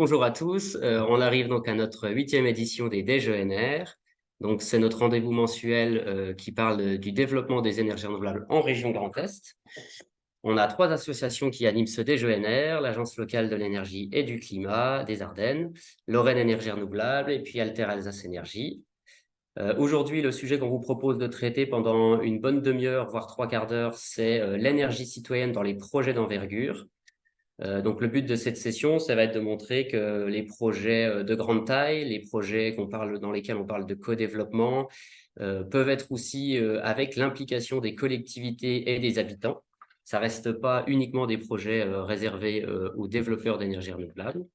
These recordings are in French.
Bonjour à tous, on arrive donc à notre 8e édition des DGENR. Donc c'est notre rendez-vous mensuel qui parle du développement des énergies renouvelables en région Grand Est. On a 3 associations qui animent ce DGENR, l'Agence locale de l'énergie et du climat des Ardennes, Lorraine Énergie Renouvelable et puis Alter Alsace Énergie. Aujourd'hui, le sujet qu'on vous propose de traiter pendant une bonne demi-heure, voire 3/4 d'heure, c'est l'énergie citoyenne dans les projets d'envergure. Donc, le but de cette session, ça va être de montrer que les projets de grande taille, les projets dans lesquels on parle de co-développement, peuvent être aussi avec l'implication des collectivités et des habitants. Ça ne reste pas uniquement des projets réservés aux développeurs d'énergie renouvelable.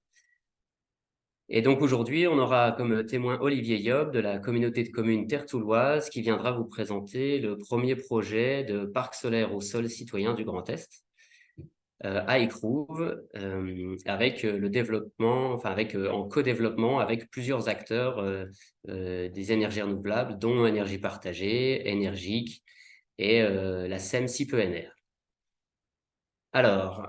Et donc aujourd'hui, on aura comme témoin Olivier Yob de la communauté de communes Terre-Touloise qui viendra vous présenter le premier projet de parc solaire au sol citoyen du Grand Est. À Écrouves, avec le développement, en co-développement avec plusieurs acteurs des énergies renouvelables, dont Énergie Partagée, Énergique et la SEM CIPENR. Alors,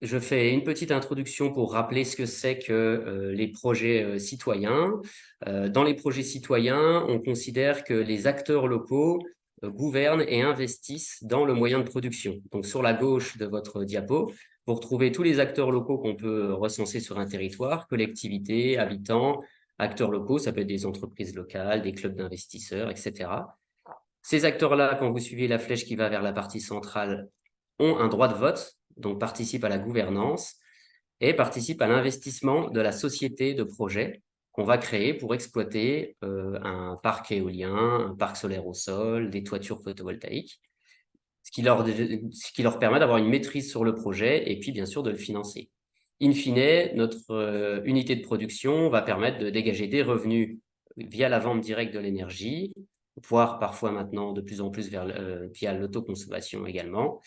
je fais une petite introduction pour rappeler ce que c'est que les projets citoyens. Dans les projets citoyens, on considère que les acteurs locaux gouvernent et investissent dans le moyen de production. Donc, sur la gauche de votre diapo, vous retrouvez tous les acteurs locaux qu'on peut recenser sur un territoire, collectivités, habitants, acteurs locaux, ça peut être des entreprises locales, des clubs d'investisseurs, etc. Ces acteurs-là, quand vous suivez la flèche qui va vers la partie centrale, ont un droit de vote, donc participent à la gouvernance et participent à l'investissement de la société de projet qu'on va créer pour exploiter un parc éolien, un parc solaire au sol, des toitures photovoltaïques, ce qui leur permet d'avoir une maîtrise sur le projet et puis bien sûr de le financer. In fine, notre unité de production va permettre de dégager des revenus via la vente directe de l'énergie, voire parfois maintenant de plus en plus via l'autoconsommation également.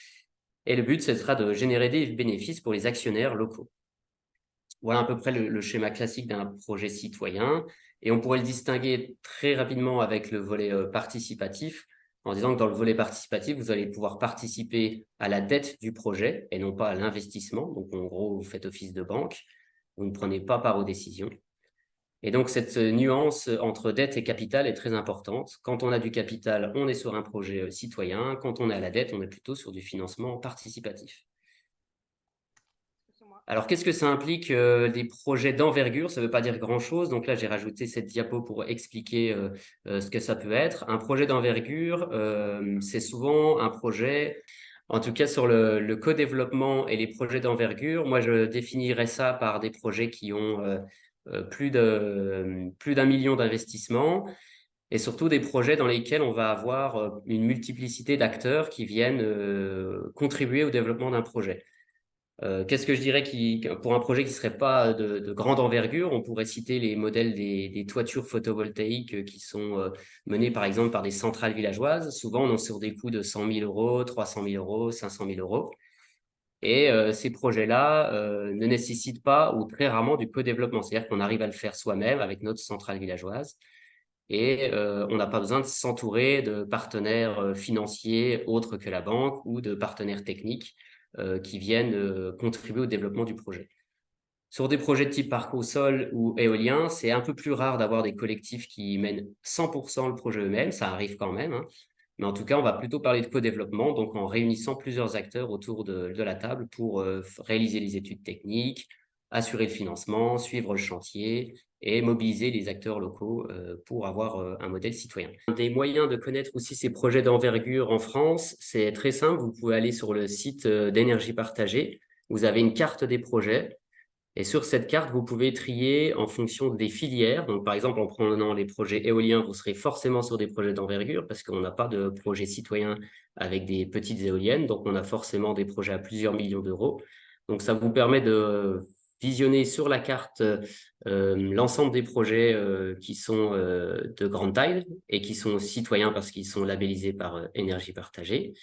Et le but, ce sera de générer des bénéfices pour les actionnaires locaux. Voilà à peu près le schéma classique d'un projet citoyen. Et on pourrait le distinguer très rapidement avec le volet participatif, en disant que dans le volet participatif, vous allez pouvoir participer à la dette du projet et non pas à l'investissement. Donc, en gros, vous faites office de banque, vous ne prenez pas part aux décisions. Et donc, cette nuance entre dette et capital est très importante. Quand on a du capital, on est sur un projet citoyen. Quand on a la dette, on est plutôt sur du financement participatif. Alors, qu'est-ce que ça implique des projets d'envergure? Ça ne veut pas dire grand-chose. Donc là, j'ai rajouté cette diapo pour expliquer ce que ça peut être. Un projet d'envergure, c'est souvent un projet, en tout cas sur le co-développement et les projets d'envergure. Moi, je définirais ça par des projets qui ont plus d'1 million d'investissements et surtout des projets dans lesquels on va avoir une multiplicité d'acteurs qui viennent contribuer au développement d'un projet. Qu'est-ce que je dirais pour un projet qui ne serait pas de grande envergure, on pourrait citer les modèles des toitures photovoltaïques qui sont menées par exemple par des centrales villageoises. Souvent, on est sur des coûts de 100 000 euros, 300 000 euros, 500 000 euros. Et ces projets-là ne nécessitent pas ou très rarement du co-développement. C'est-à-dire qu'on arrive à le faire soi-même avec notre centrale villageoise. Et on n'a pas besoin de s'entourer de partenaires financiers autres que la banque ou de partenaires techniques qui viennent contribuer au développement du projet. Sur des projets de type parc au sol ou éolien, c'est un peu plus rare d'avoir des collectifs qui mènent 100% le projet eux-mêmes, ça arrive quand même, hein. Mais en tout cas, on va plutôt parler de co-développement, donc en réunissant plusieurs acteurs autour de la table pour réaliser les études techniques, assurer le financement, suivre le chantier et mobiliser les acteurs locaux pour avoir un modèle citoyen. Un des moyens de connaître aussi ces projets d'envergure en France, c'est très simple, vous pouvez aller sur le site d'Énergie Partagée, vous avez une carte des projets. Et sur cette carte, vous pouvez trier en fonction des filières. Donc, par exemple, en prenant les projets éoliens, vous serez forcément sur des projets d'envergure parce qu'on n'a pas de projet citoyen avec des petites éoliennes. Donc, on a forcément des projets à plusieurs millions d'euros. Donc, ça vous permet de visionner sur la carte l'ensemble des projets qui sont de grande taille et qui sont citoyens parce qu'ils sont labellisés par Énergie Partagée.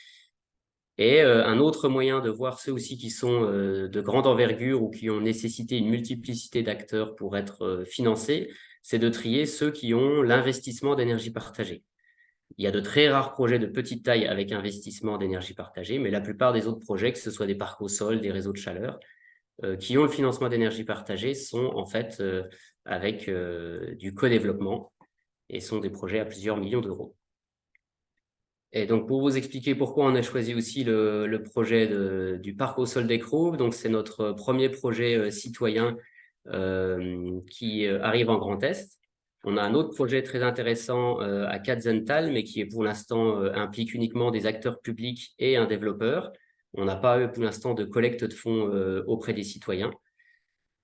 Et un autre moyen de voir ceux aussi qui sont de grande envergure ou qui ont nécessité une multiplicité d'acteurs pour être financés, c'est de trier ceux qui ont l'investissement d'énergie partagée. Il y a de très rares projets de petite taille avec investissement d'énergie partagée, mais la plupart des autres projets, que ce soit des parcs au sol, des réseaux de chaleur, qui ont le financement d'énergie partagée sont en fait avec du co-développement et sont des projets à plusieurs millions d'euros. Et donc, pour vous expliquer pourquoi on a choisi aussi le projet du parc au sol d'Écrouves, donc c'est notre premier projet citoyen qui arrive en Grand Est. On a un autre projet très intéressant à Katzenthal, mais qui est pour l'instant implique uniquement des acteurs publics et un développeur. On n'a pas pour l'instant de collecte de fonds auprès des citoyens.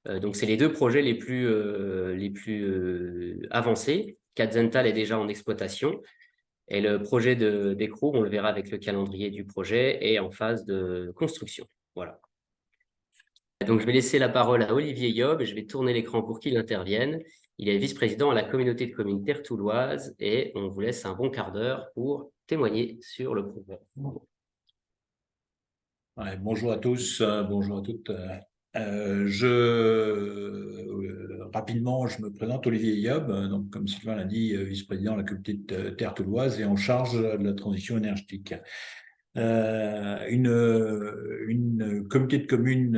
Donc, c'est les deux projets les plus avancés. Katzenthal est déjà en exploitation. Et le projet d'Écrouves, on le verra avec le calendrier du projet, est en phase de construction. Voilà. Donc, je vais laisser la parole à Olivier Yob et je vais tourner l'écran pour qu'il intervienne. Il est vice-président à la communauté de communes terre-touloise et on vous laisse un bon quart d'heure pour témoigner sur le projet. Ouais, bonjour à tous, bonjour à toutes. Rapidement, je me présente, Olivier Yob, donc comme Sylvain l'a dit, vice-président de la communauté de terre touloise et en charge de la transition énergétique. Une communauté de communes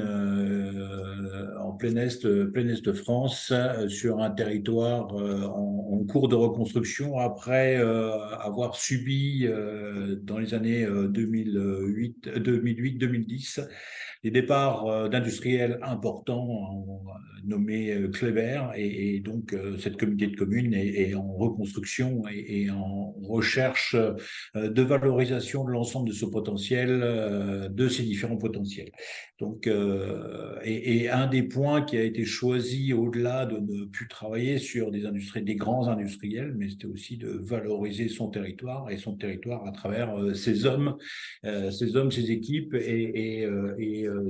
en plein est de France, sur un territoire en cours de reconstruction après avoir subi dans les années 2008-2010 des départs d'industriels importants nommés Kleber et donc cette communauté de communes est en reconstruction et en recherche de valorisation de l'ensemble de ce potentiel, de ces différents potentiels. Donc, et un des points qui a été choisi au-delà de ne plus travailler sur des industries, des grands industriels, mais c'était aussi de valoriser son territoire et son territoire à travers ses équipes et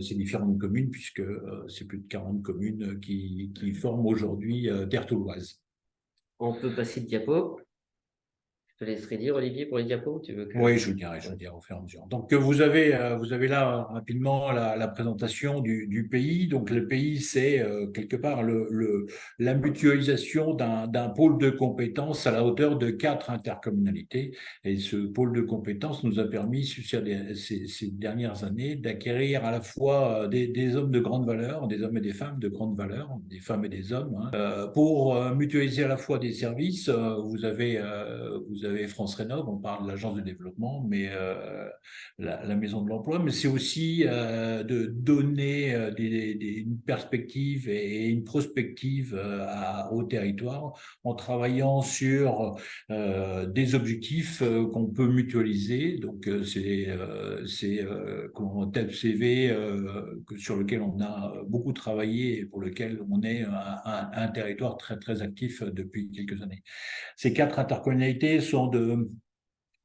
ces différentes communes, puisque c'est plus de 40 communes qui forment aujourd'hui Terre Touloise. On peut passer de diapo. Je te laisserai dire, Olivier, pour les diapos, tu veux que... Oui, je vous dirai au fur et à mesure. Donc, vous avez là rapidement la présentation du pays. Donc, le pays, c'est quelque part la mutualisation d'un pôle de compétences à la hauteur de 4 intercommunalités. Et ce pôle de compétences nous a permis, sur ces dernières années, d'acquérir à la fois des hommes de grande valeur, des hommes et des femmes de grande valeur, des femmes et des hommes, hein, pour mutualiser à la fois des services. Vous avez France Rénov', on parle de l'agence de développement, mais la maison de l'emploi, mais c'est aussi de donner une perspective et une prospective au territoire en travaillant sur des objectifs qu'on peut mutualiser. Donc c'est comment TEPCV sur lequel on a beaucoup travaillé et pour lequel on est un territoire très très actif depuis quelques années. Ces 4 intercommunalités sont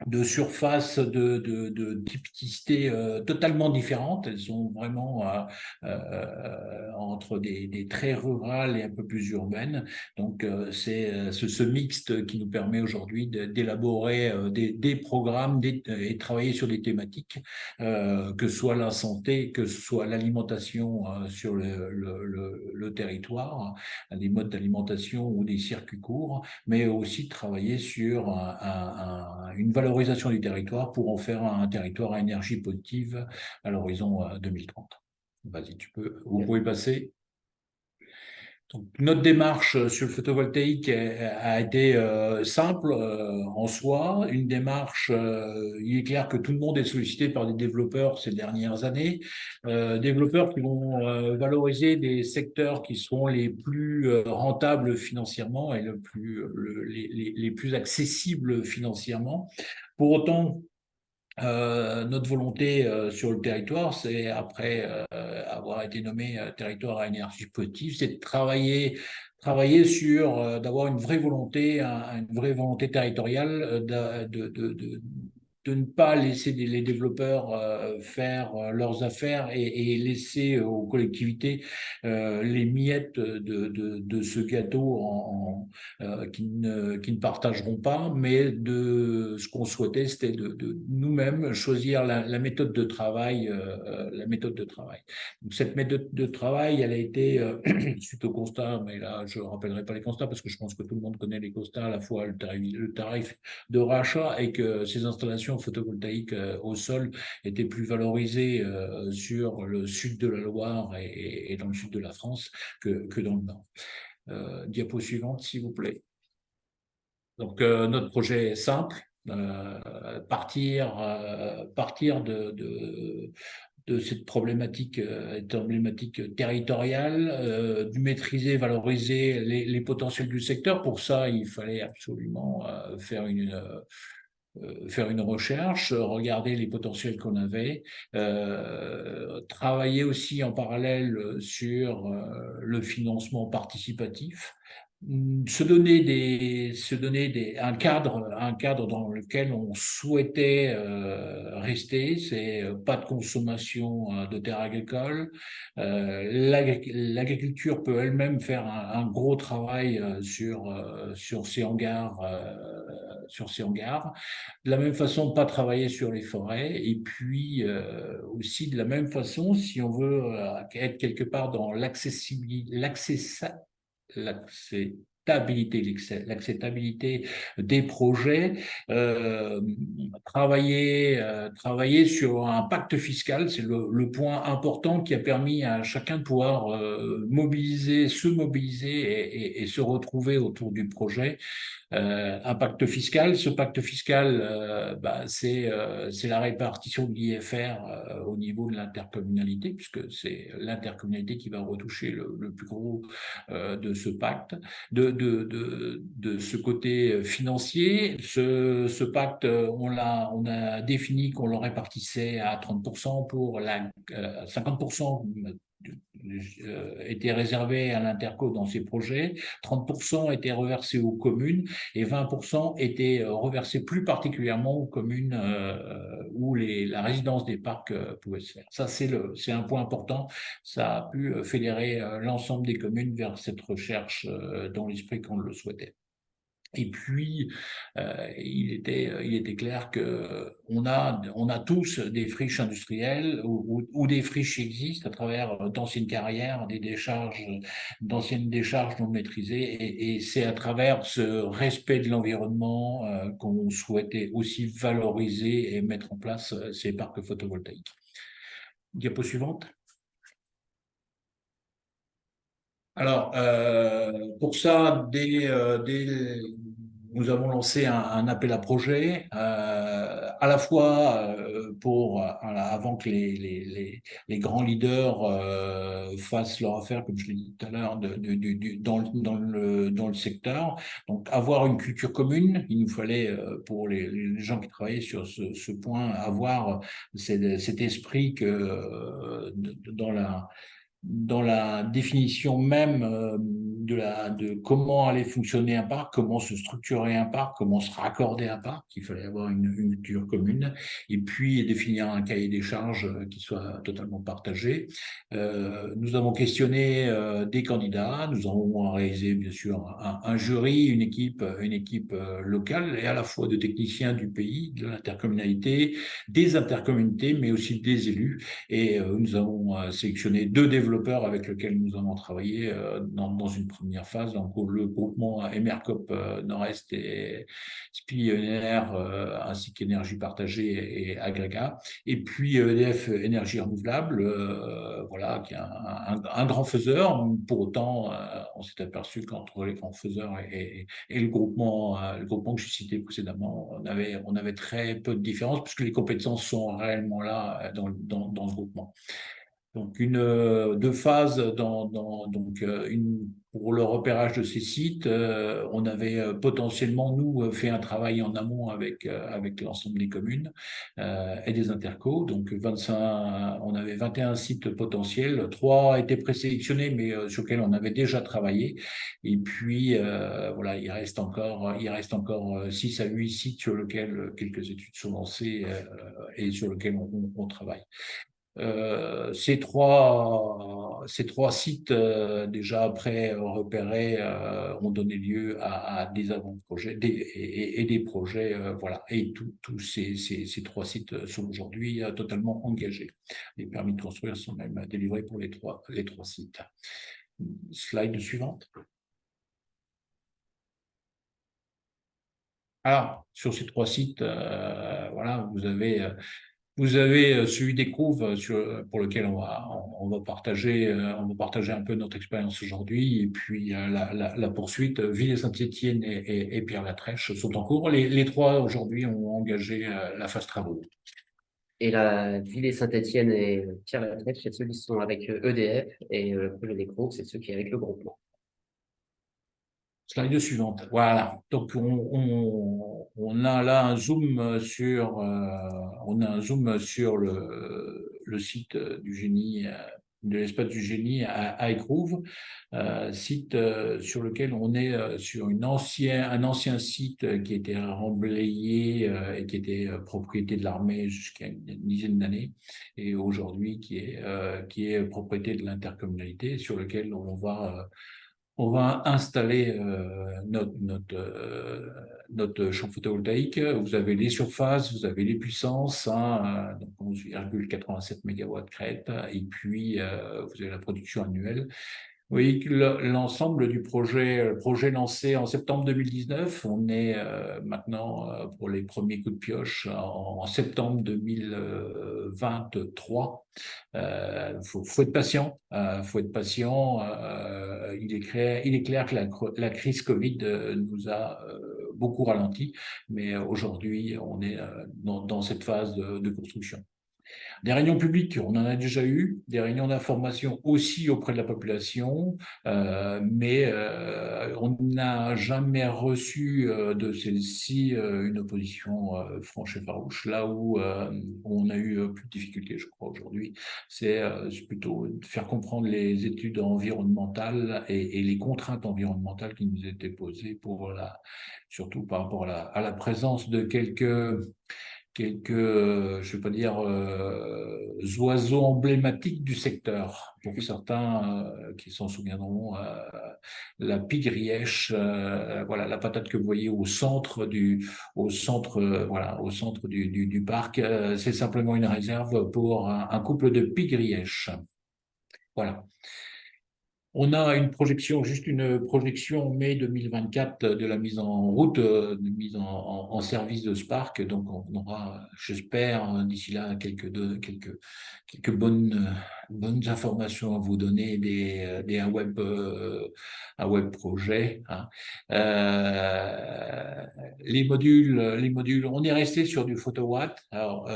de surfaces de typicité totalement différentes. Elles sont vraiment entre des très rurales et un peu plus urbaines. Donc, c'est ce mixte qui nous permet aujourd'hui d'élaborer des programmes et travailler sur des thématiques, que ce soit la santé, que ce soit l'alimentation sur le territoire, des modes d'alimentation ou des circuits courts, mais aussi travailler sur une valorisation du territoire pour en faire un territoire à énergie positive à l'horizon 2030. Vas-y, vous pouvez passer. Donc, notre démarche sur le photovoltaïque a été simple en soi. Une démarche, il est clair que tout le monde est sollicité par des développeurs ces dernières années, développeurs qui vont valoriser des secteurs qui seront les plus rentables financièrement et les plus accessibles financièrement. Pour autant, notre volonté sur le territoire, c'est après avoir été nommé territoire à énergie positive, c'est de travailler sur d'avoir une vraie volonté, une vraie volonté territoriale de ne pas laisser les développeurs faire leurs affaires et laisser aux collectivités les miettes de ce gâteau qui ne partageront pas, mais ce qu'on souhaitait, c'était de nous-mêmes choisir la méthode de travail, Donc, cette méthode de travail, elle a été suite au constat, mais là, je ne rappellerai pas les constats parce que je pense que tout le monde connaît les constats, à la fois le tarif de rachat et que ces installations photovoltaïque au sol était plus valorisée sur le sud de la Loire et dans le sud de la France que dans le nord. Diapo suivante, s'il vous plaît. Donc, notre projet est simple. Partir de cette problématique, territoriale, de maîtriser, valoriser les potentiels du secteur. Pour ça, il fallait absolument faire une recherche, regarder les potentiels qu'on avait, travailler aussi en parallèle sur le financement participatif, un cadre dans lequel on souhaitait rester. C'est pas de consommation de terres agricoles. L'agriculture peut elle-même faire un gros travail sur ces hangars, de la même façon, pas travailler sur les forêts. Et puis aussi de la même façon, si on veut être quelque part dans l'acceptabilité des projets, travailler sur un pacte fiscal, c'est le point important qui a permis à chacun de pouvoir se mobiliser et se retrouver autour du projet. Un pacte fiscal. Ce pacte fiscal, c'est la répartition de l'IFR au niveau de l'intercommunalité, puisque c'est l'intercommunalité qui va retoucher le plus gros de ce pacte. De ce côté financier, ce pacte, on a défini qu'on le répartissait à 30% pour 50% était réservé à l'Interco dans ses projets, 30% étaient reversés aux communes et 20% étaient reversés plus particulièrement aux communes où la résidence des parcs pouvait se faire. Ça, c'est un point important. Ça a pu fédérer l'ensemble des communes vers cette recherche dans l'esprit qu'on le souhaitait. Et puis, il était clair que on a tous des friches industrielles ou des friches qui existent à travers d'anciennes carrières, d'anciennes décharges non maîtrisées, et c'est à travers ce respect de l'environnement qu'on souhaitait aussi valoriser et mettre en place ces parcs photovoltaïques. Diapo suivante. Alors, pour ça, nous avons lancé un appel à projet, à la fois avant que les grands leaders fassent leur affaire, comme je l'ai dit tout à l'heure, dans le secteur. Donc, avoir une culture commune. Il nous fallait, pour les gens qui travaillaient sur ce point, avoir cet esprit que dans la définition même de comment allait fonctionner un parc, comment se structurer un parc, comment se raccorder un parc, il fallait avoir une culture commune, et puis définir un cahier des charges qui soit totalement partagé. Nous avons questionné des candidats, nous avons réalisé bien sûr un jury, une équipe locale, et à la fois de techniciens du pays, de l'intercommunalité, des intercommunautés, mais aussi des élus, et nous avons sélectionné 2 développeurs avec lesquels nous avons travaillé dans une première phase, donc le groupement Emercop Nord-Est et SPI ainsi qu'Énergie Partagée et Agrégat, et puis EDF Énergie Renouvelable, voilà, qui est un grand faiseur. Pour autant, on s'est aperçu qu'entre les grands faiseurs et le groupement que je citais précédemment, on avait très peu de différences, puisque les compétences sont réellement là dans ce groupement. Donc, 2 phases pour le repérage de ces sites. On avait potentiellement, nous, fait un travail en amont avec l'ensemble des communes et des intercos. Donc, on avait 21 sites potentiels. 3 étaient présélectionnés, mais sur lesquels on avait déjà travaillé. Et puis, voilà, il reste encore 6 à 8 sites sur lesquels quelques études sont lancées et sur lesquels on travaille. Ces trois sites déjà après repérés ont donné lieu à des avant-projets et des projets, voilà. Et tous ces 3 sites sont aujourd'hui totalement engagés. Les permis de construire sont même délivrés pour les trois sites. Slide suivante. Alors, sur ces trois sites, voilà, vous avez celui d'Écrouves pour lequel on va partager un peu notre expérience aujourd'hui. Et puis la poursuite, Villers-Saint-Étienne et Pierre-Latrèche sont en cours. Les trois aujourd'hui ont engagé la phase travaux. Et la ville et Saint-Étienne et Pierre-Latrèche, c'est ceux qui sont avec EDF et le projet des Crocs, c'est ceux qui sont avec le groupement. Slide suivante. Voilà. Donc on a là un zoom sur le site du génie, de l'espace du génie à Écrouves, site sur lequel on est sur un ancien site qui était remblayé et qui était propriété de l'armée jusqu'à une dizaine d'années, et aujourd'hui qui est propriété de l'intercommunalité, sur lequel on va installer notre champ photovoltaïque. Vous avez les surfaces, vous avez les puissances, hein, donc 11,87 MW crête, et puis vous avez la production annuelle. Oui, l'ensemble du projet lancé en septembre 2019, on est maintenant pour les premiers coups de pioche en septembre 2023. Faut être patient. Faut être patient. Il est clair que la crise Covid nous a beaucoup ralenti, mais aujourd'hui, on est dans cette phase de construction. Des réunions publiques, on en a déjà eu, des réunions d'information aussi auprès de la population, mais on n'a jamais reçu de celle-ci une opposition franche et farouche. Là où on a eu plus de difficultés, je crois, aujourd'hui, c'est plutôt de faire comprendre les études environnementales et les contraintes environnementales qui nous étaient posées surtout par rapport à la présence de quelques, je vais pas dire, oiseaux emblématiques du secteur. Pour certains qui s'en souviendront, la pigrièche, voilà, la patate que vous voyez au centre du parc, c'est simplement une réserve pour un couple de pigrièches. Voilà. On a juste une projection en mai 2024 de la mise en route, de mise en service de ce parc. Donc, on aura, j'espère, d'ici là, quelques bonnes informations à vous donner, un web projet, hein. Les modules, on est resté sur du photowatt. Alors,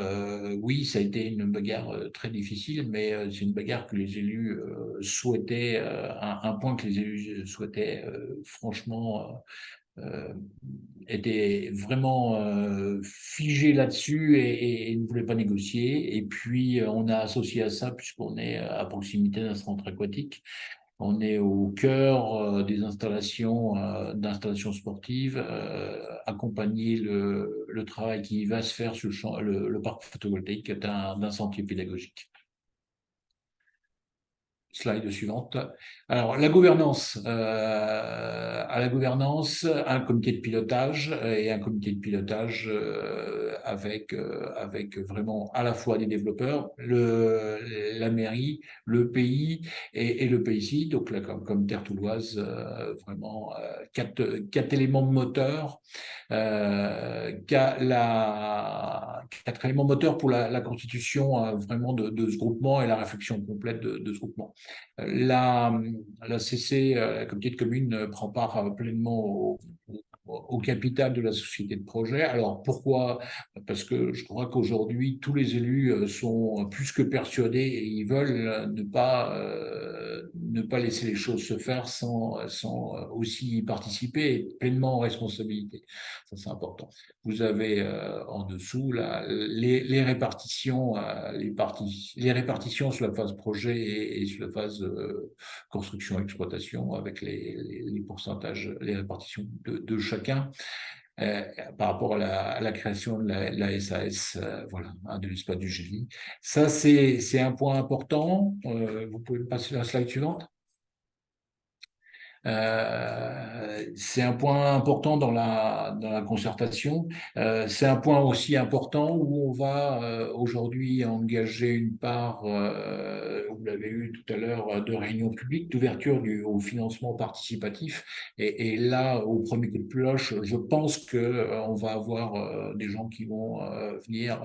oui, ça a été une bagarre très difficile, mais c'est une bagarre que les élus souhaitaient, un point que les élus souhaitaient franchement euh, était vraiment figé là-dessus et ne voulait pas négocier. Et puis, on a associé à ça, puisqu'on est à proximité d'un centre aquatique, on est au cœur d'installations sportives, accompagner le travail qui va se faire sur le parc photovoltaïque d'un sentier pédagogique. Slide suivante. Alors, à la gouvernance, un comité de pilotage et un comité de pilotage avec vraiment à la fois des développeurs, la mairie, le pays et le PIC, donc là, comme Terre Touloise, vraiment quatre éléments moteurs. Quatre éléments moteurs pour la constitution vraiment de ce groupement et la réflexion complète de ce groupement. La CC, la communauté de communes, prend part pleinement au capital de la société de projet. Alors pourquoi? Parce que je crois qu'aujourd'hui, tous les élus sont plus que persuadés et ils veulent ne pas laisser les choses se faire sans aussi y participer et être pleinement en responsabilité. Ça, c'est important. Vous avez en dessous les répartitions, les répartitions sur la phase projet et sur la phase construction-exploitation avec les pourcentages, les répartitions de chacun par rapport à la création de la SAS, voilà, hein, de l'espace du génie. Ça, c'est un point important. Vous pouvez me passer la slide suivante. C'est un point important dans la concertation. C'est un point aussi important où on va aujourd'hui engager une part, vous l'avez eu tout à l'heure, de réunion publique, d'ouverture au financement participatif. Et là, au premier coup de cloche, je pense que on va avoir des gens qui vont venir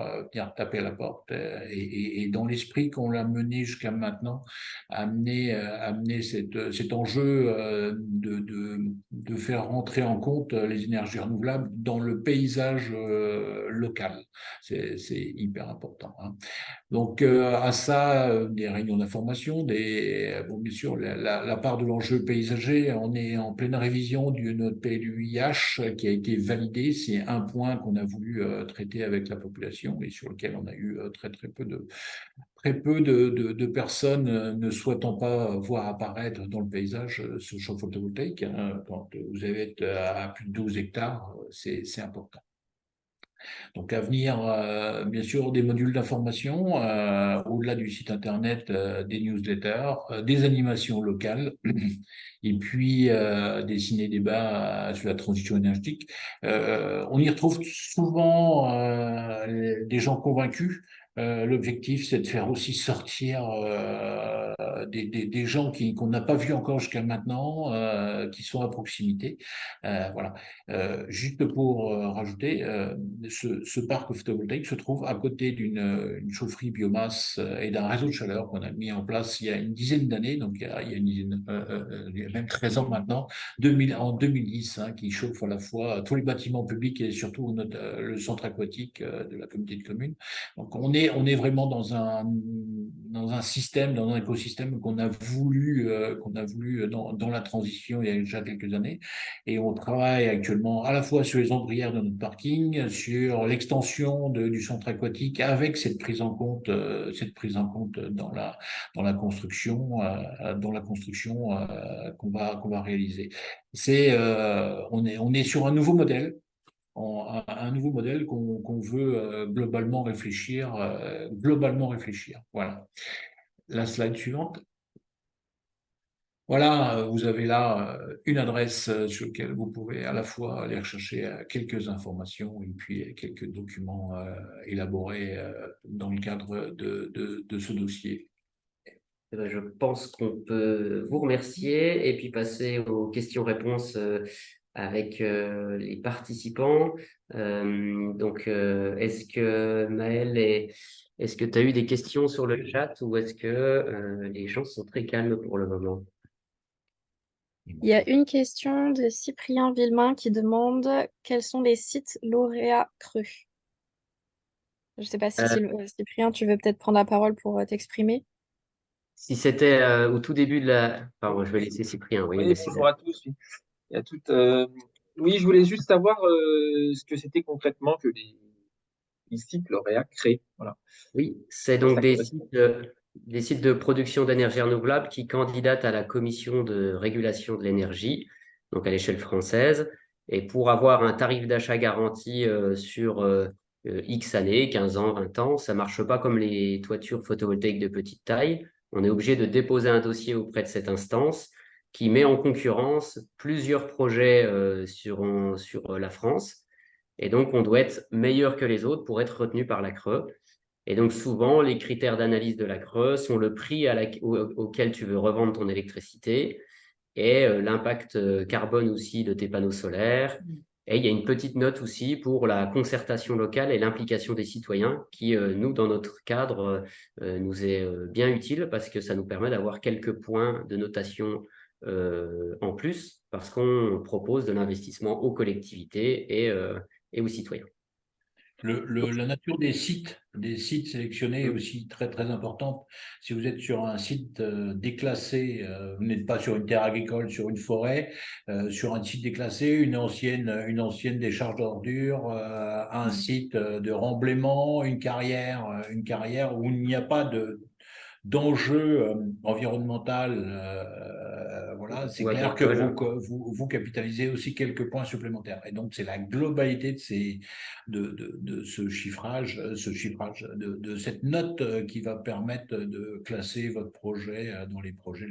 taper à la porte. Et dans l'esprit qu'on l'a mené jusqu'à maintenant, amener cet enjeu de faire rentrer en compte les énergies renouvelables dans le paysage local. C'est hyper important, hein. Donc, à ça, des réunions d'information, bon, bien sûr, la part de l'enjeu paysager, on est en pleine révision de notre PLUIH qui a été validé. C'est un point qu'on a voulu traiter avec la population et sur lequel on a eu très peu de personnes ne souhaitant pas voir apparaître dans le paysage ce champ photovoltaïque, hein. Quand vous avez à plus de 12 hectares, c'est important. Donc à venir, bien sûr, des modules d'information, au-delà du site internet, des newsletters, des animations locales, et puis des ciné-débats sur la transition énergétique. On y retrouve souvent des gens convaincus. L'objectif, c'est de faire aussi sortir des gens qu'on n'a pas vus encore jusqu'à maintenant, qui sont à proximité. Voilà. Juste pour rajouter, ce parc photovoltaïque se trouve à côté d'une chaufferie biomasse et d'un réseau de chaleur qu'on a mis en place il y a une dizaine d'années, donc il y a une dizaine, il y a même 13 ans maintenant, en 2010, hein, qui chauffe à la fois tous les bâtiments publics et surtout le centre aquatique de la communauté de communes. Donc on est vraiment dans un système, dans un écosystème qu'on a voulu dans la transition il y a déjà quelques années. Et on travaille actuellement à la fois sur les ombrières de notre parking, sur l'extension du centre aquatique avec cette prise en compte dans la construction, qu'on va réaliser. On est sur un nouveau modèle. Un nouveau modèle qu'on veut globalement réfléchir. Voilà. La slide suivante. Voilà, vous avez là une adresse sur laquelle vous pouvez à la fois aller rechercher quelques informations et puis quelques documents élaborés dans le cadre de ce dossier. Eh ben, je pense qu'on peut vous remercier et puis passer aux questions-réponses avec les participants. Est-ce que Maël, est-ce que tu as eu des questions sur le chat ou est-ce que les gens sont très calmes pour le moment? Il y a une question de Cyprien Villemain qui demande quels sont les sites lauréats creux. Je ne sais pas si Euh, Cyprien, tu veux peut-être prendre la parole pour t'exprimer. Si c'était au tout début de la... Pardon, je vais laisser Cyprien, oui, Oui, mais c'est... bonjour à tous. Oui, il y a tout, oui, je voulais juste savoir ce que c'était concrètement que les sites lauréats créent. Voilà. Oui, c'est À quoi donc ça correspond. des sites de production d'énergie renouvelable qui candidatent à la Commission de régulation de l'énergie, donc à l'échelle française. Et pour avoir un tarif d'achat garanti sur X années, 15 ans, 20 ans, ça ne marche pas comme les toitures photovoltaïques de petite taille. On est obligé de déposer un dossier auprès de cette instance qui met en concurrence plusieurs projets sur la France. Et donc, on doit être meilleur que les autres pour être retenu par la CRE. Et donc, souvent, les critères d'analyse de la CRE sont le prix auquel tu veux revendre ton électricité et l'impact carbone aussi de tes panneaux solaires. Et il y a une petite note aussi pour la concertation locale et l'implication des citoyens qui, nous, dans notre cadre, nous est bien utile parce que ça nous permet d'avoir quelques points de notation en plus parce qu'on propose de l'investissement aux collectivités et aux citoyens. La nature des sites sélectionnés est aussi très très importante. Si vous êtes sur un site déclassé, vous n'êtes pas sur une terre agricole, sur une forêt, sur un site déclassé, une ancienne décharge d'ordures, un site de remblaiement, une carrière où il n'y a pas d'enjeu environnemental, voilà, c'est Ou clair que agricole. vous capitalisez aussi quelques points supplémentaires. Et donc, c'est la globalité de ce chiffrage, de cette note qui va permettre de classer votre projet dans les projets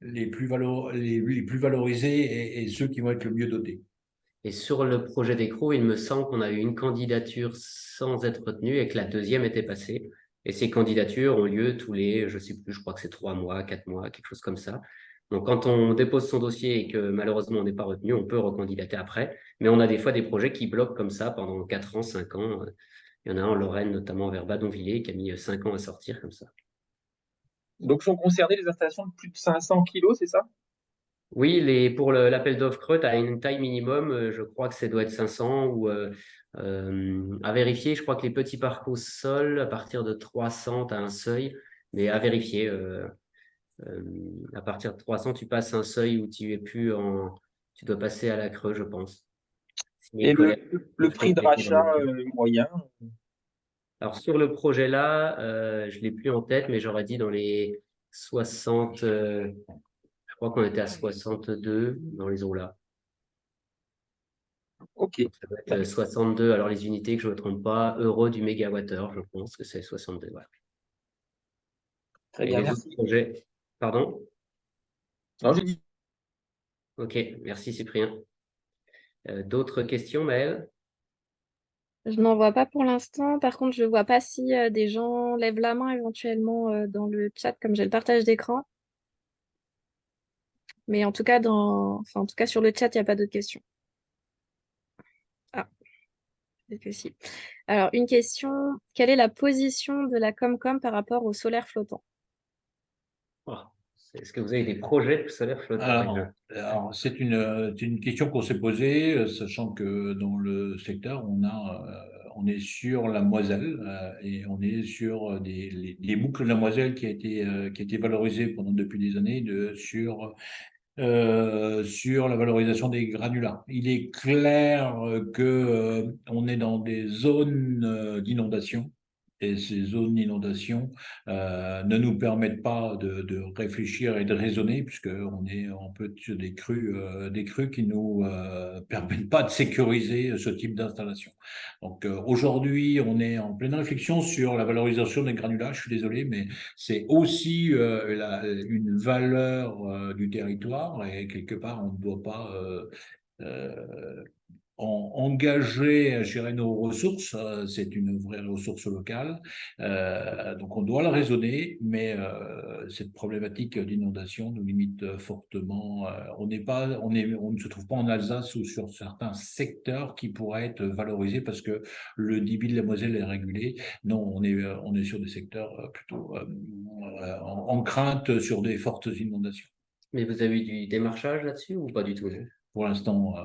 les plus valorisés et ceux qui vont être le mieux dotés. Et sur le projet d'écrou, il me semble qu'on a eu une candidature sans être retenue et que la deuxième était passée. Et ces candidatures ont lieu tous les, je sais plus, je crois que c'est 3 mois, 4 mois, quelque chose comme ça. Donc, quand on dépose son dossier et que malheureusement on n'est pas retenu, on peut recandidater après. Mais on a des fois des projets qui bloquent comme ça pendant 4 ans, 5 ans. Il y en a un en Lorraine, notamment vers Badonvillers, qui a mis 5 ans à sortir comme ça. Donc, sont concernées les installations de plus de 500 kilos, c'est ça? Oui, pour l'appel d'offres creux, tu as une taille minimum, je crois que ça doit être 500 ou à vérifier. Je crois que les petits parcours sol, à partir de 300, tu as un seuil, mais à vérifier. À partir de 300, tu passes un seuil où tu dois passer à la creux, je pense. Si mes Et collègues le peuvent prix de compléter dans rachat le- moyen? Alors, sur le projet-là, je ne l'ai plus en tête, mais j'aurais dit dans les 60, je crois qu'on était à 62 dans les eaux-là. Ok, Donc, ça doit être 62. Alors, les unités, que je ne me trompe pas, euros du mégawattheure, je pense que c'est 62. Voilà. très Et bien, les autres merci. projets, pardon? Alors, j'ai dit, Ok, merci Cyprien. D'autres questions, Maëlle? Je n'en vois pas pour l'instant. Par contre, je vois pas si des gens lèvent la main éventuellement dans le chat, comme j'ai le partage d'écran. Mais en tout cas, en tout cas, sur le chat, il n'y a pas d'autres questions. Ah, peut-être que si. Alors, une question. Quelle est la position de la Comcom par rapport au solaire flottant? Oh, est-ce que vous avez des projets solaires flottants? Alors, c'est une question qu'on s'est posée, sachant que dans le secteur, on est sur la Moiselle et on est sur les boucles de la Moiselle qui a été valorisée depuis des années sur la valorisation des granulats. Il est clair que on est dans des zones d'inondation. Et ces zones d'inondation ne nous permettent pas de réfléchir et de raisonner, puisqu'on peut être sur des crues qui nous permettent pas de sécuriser ce type d'installation. Donc aujourd'hui, on est en pleine réflexion sur la valorisation des granulats. Je suis désolé, mais c'est aussi une valeur du territoire et quelque part, on ne doit pas euh, engager, gérer nos ressources. C'est une vraie ressource locale. Donc, on doit la raisonner, mais cette problématique d'inondation nous limite fortement. On ne se trouve pas en Alsace ou sur certains secteurs qui pourraient être valorisés parce que le débit de la Moselle est régulé. Non, on est sur des secteurs plutôt en crainte sur des fortes inondations. Mais vous avez eu du démarchage là-dessus ou pas du tout? Pour l'instant,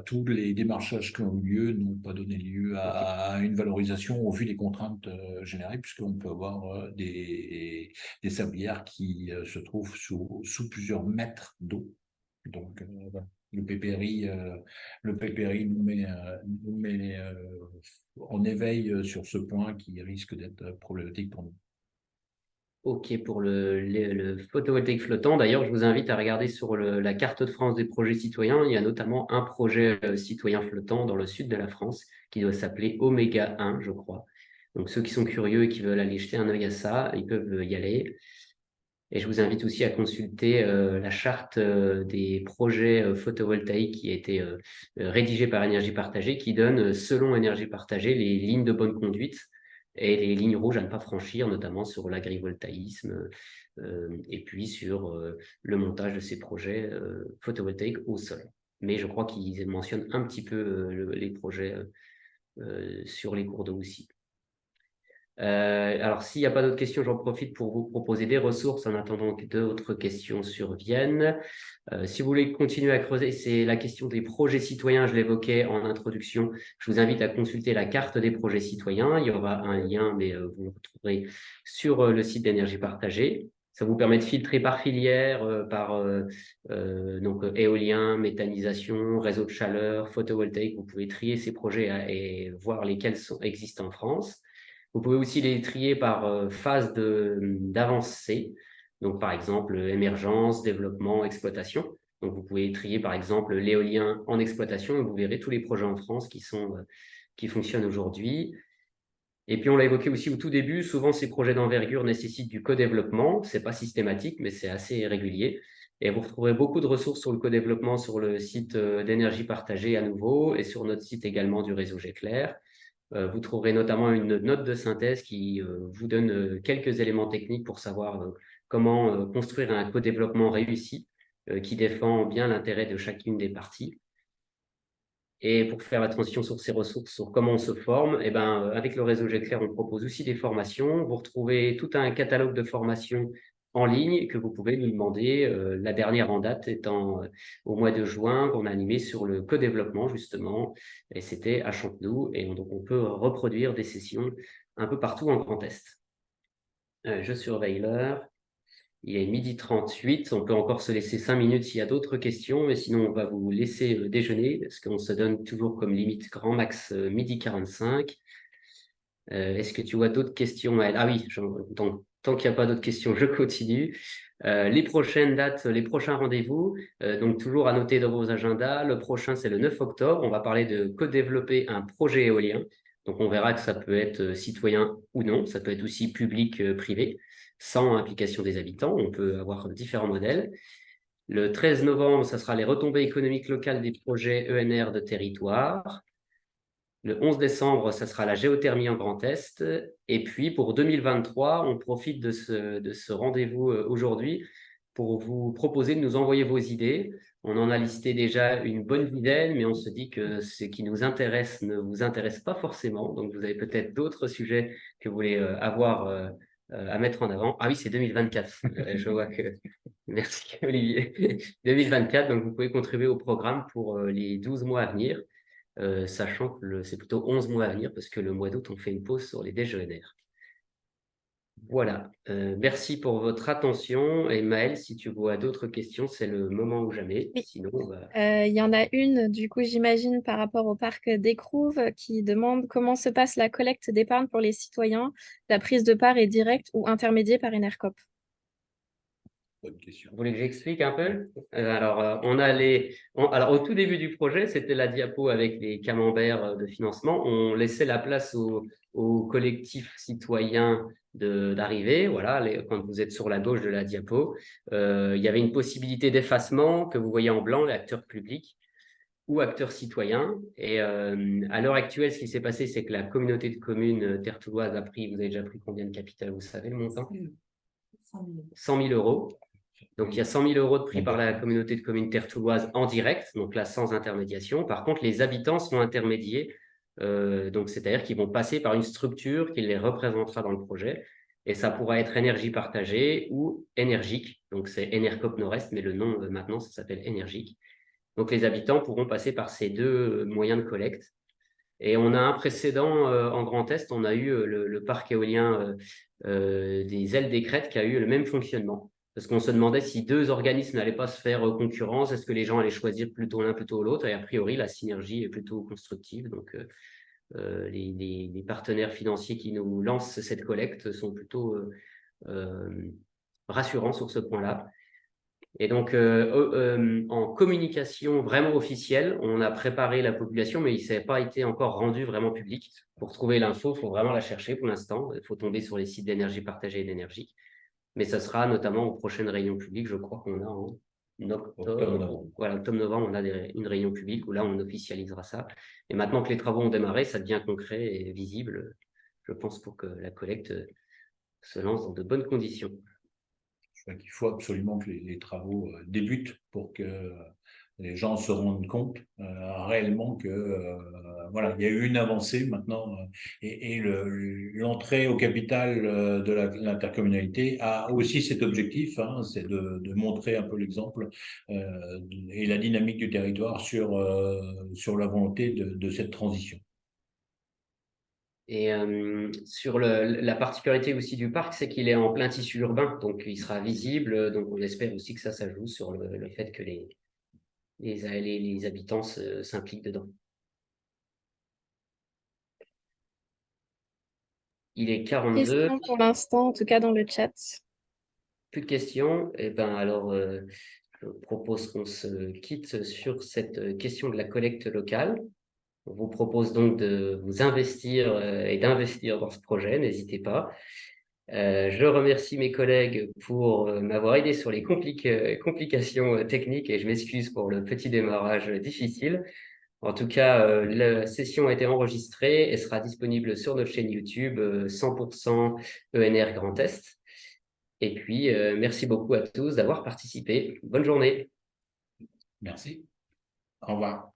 tous les démarchages qui ont eu lieu n'ont pas donné lieu à une valorisation au vu des contraintes générées, puisqu'on peut avoir des sablières qui se trouvent sous plusieurs mètres d'eau. Donc, voilà. Le PPRI nous met en éveil sur ce point qui risque d'être problématique pour nous. Ok, pour le photovoltaïque flottant, d'ailleurs, je vous invite à regarder sur la carte de France des projets citoyens. Il y a notamment un projet citoyen flottant dans le sud de la France qui doit s'appeler Oméga 1, je crois. Donc, ceux qui sont curieux et qui veulent aller jeter un œil à ça, ils peuvent y aller. Et je vous invite aussi à consulter la charte des projets photovoltaïques qui a été rédigée par Énergie Partagée, qui donne, selon Énergie Partagée, les lignes de bonne conduite et les lignes rouges à ne pas franchir, notamment sur l'agrivoltaïsme et puis sur le montage de ces projets photovoltaïques au sol. Mais je crois qu'ils mentionnent un petit peu les projets sur les cours d'eau aussi. Alors, s'il n'y a pas d'autres questions, j'en profite pour vous proposer des ressources en attendant que d'autres questions surviennent. Si vous voulez continuer à creuser, c'est la question des projets citoyens, je l'évoquais en introduction. Je vous invite à consulter la carte des projets citoyens. Il y aura un lien, mais vous le retrouverez sur le site d'Énergie Partagée. Ça vous permet de filtrer par filière, donc éolien, méthanisation, réseau de chaleur, photovoltaïque. Vous pouvez trier ces projets et voir lesquels existent en France. Vous pouvez aussi les trier par phase d'avancée. Donc, par exemple, émergence, développement, exploitation. Donc, vous pouvez trier, par exemple, l'éolien en exploitation et vous verrez tous les projets en France qui fonctionnent aujourd'hui. Et puis, on l'a évoqué aussi au tout début, souvent, ces projets d'envergure nécessitent du co-développement. Ce n'est pas systématique, mais c'est assez régulier. Et vous retrouverez beaucoup de ressources sur le co-développement sur le site d'énergie partagée à nouveau et sur notre site également du réseau Géclair. Vous trouverez notamment une note de synthèse qui vous donne quelques éléments techniques pour savoir comment construire un co-développement réussi qui défend bien l'intérêt de chacune des parties. Et pour faire la transition sur ces ressources, sur comment on se forme, eh ben, avec le réseau Géclair, on propose aussi des formations. Vous retrouvez tout un catalogue de formations en ligne que vous pouvez nous demander. La dernière en date étant au mois de juin, qu'on a animé sur le co-développement, justement. Et c'était à Champenoux. Et donc, on peut reproduire des sessions un peu partout en Grand Est. Je surveille l'heure. Il est 12h38, on peut encore se laisser 5 minutes s'il y a d'autres questions, mais sinon on va vous laisser déjeuner, parce qu'on se donne toujours comme limite grand max 12h45. Est-ce que tu vois d'autres questions, Maëlle? Ah oui, tant qu'il n'y a pas d'autres questions, je continue. Les prochaines dates, les prochains rendez-vous, donc toujours à noter dans vos agendas. Le prochain, c'est le 9 octobre. On va parler de co-développer un projet éolien. Donc on verra que ça peut être citoyen ou non, ça peut être aussi public-privé, sans implication des habitants. On peut avoir différents modèles. Le 13 novembre, ça sera les retombées économiques locales des projets ENR de territoire. Le 11 décembre, ça sera la géothermie en Grand Est. Et puis, pour 2023, on profite de ce rendez-vous aujourd'hui pour vous proposer de nous envoyer vos idées. On en a listé déjà une bonne dizaine, mais on se dit que ce qui nous intéresse ne vous intéresse pas forcément. Donc, vous avez peut-être d'autres sujets que vous voulez avoir à mettre en avant. Ah oui, c'est 2024. Je vois que... Merci, Olivier. 2024, donc vous pouvez contribuer au programme pour les 12 mois à venir. Sachant que c'est plutôt 11 mois à venir parce que le mois d'août, on fait une pause sur les déjeuners. Voilà. Merci pour votre attention. Et Maëlle, si tu vois d'autres questions, c'est le moment ou jamais. Oui. Sinon, Il y en a une, du coup, j'imagine, par rapport au parc d'Écrouves, qui demande comment se passe la collecte d'épargne pour les citoyens. La prise de part est directe ou intermédiée par Enercop. Bonne question. vous voulez que j'explique un peu? Alors, alors, au tout début du projet, c'était la diapo avec les camemberts de financement. On laissait la place aux collectifs citoyens d'arriver. Voilà, quand vous êtes sur la gauche de la diapo, il y avait une possibilité d'effacement que vous voyez en blanc, l'acteur public ou acteurs citoyens. Et à l'heure actuelle, ce qui s'est passé, c'est que la communauté de communes tertouloise a pris, vous avez déjà pris combien de capital, vous savez le montant? 100 000 euros. Donc, il y a 100 000 euros de pris par la communauté de communes tertouloise en direct, donc là, sans intermédiation. Par contre, les habitants sont intermédiés, donc c'est-à-dire qu'ils vont passer par une structure qui les représentera dans le projet. Et ça pourra être énergie partagée ou énergique. Donc, c'est Enercop Nord-Est, mais le nom maintenant, ça s'appelle énergique. Donc, les habitants pourront passer par ces deux moyens de collecte. Et on a un précédent en Grand Est, on a eu le parc éolien des Ailes des Crêtes qui a eu le même fonctionnement. Parce qu'on se demandait si deux organismes n'allaient pas se faire concurrence, est-ce que les gens allaient choisir plutôt l'un plutôt l'autre? Et a priori, la synergie est plutôt constructive. Donc, les partenaires financiers qui nous lancent cette collecte sont plutôt rassurants sur ce point-là. Et donc, en communication vraiment officielle, on a préparé la population, mais il n'a pas été encore rendu vraiment public. Pour trouver l'info, il faut vraiment la chercher pour l'instant. Il faut tomber sur les sites d'énergie partagée et d'énergie. Mais ça sera notamment aux prochaines réunions publiques, je crois qu'on a en octobre. Voilà, octobre-novembre, on a une réunion publique où là, on officialisera ça. Et maintenant que les travaux ont démarré, ça devient concret et visible, je pense, pour que la collecte se lance dans de bonnes conditions. Je crois qu'il faut absolument que les travaux débutent pour que les gens se rendent compte réellement que voilà, il y a eu une avancée maintenant et l'entrée au capital de l'intercommunalité a aussi cet objectif, hein, c'est de montrer un peu l'exemple et la dynamique du territoire sur la volonté de cette transition. Et sur la particularité aussi du parc, c'est qu'il est en plein tissu urbain, donc il sera visible. Donc on espère aussi que ça joue sur le fait que les habitants s'impliquent dedans. Il est 42. Question pour l'instant, en tout cas dans le chat. Plus de questions. Et ben alors, je propose qu'on se quitte sur cette question de la collecte locale. On vous propose donc de vous investir et d'investir dans ce projet, n'hésitez pas. Je remercie mes collègues pour m'avoir aidé sur les complications techniques et je m'excuse pour le petit démarrage difficile. En tout cas, la session a été enregistrée et sera disponible sur notre chaîne YouTube 100% ENR Grand Est. Et puis, merci beaucoup à tous d'avoir participé. Bonne journée. Merci. Au revoir.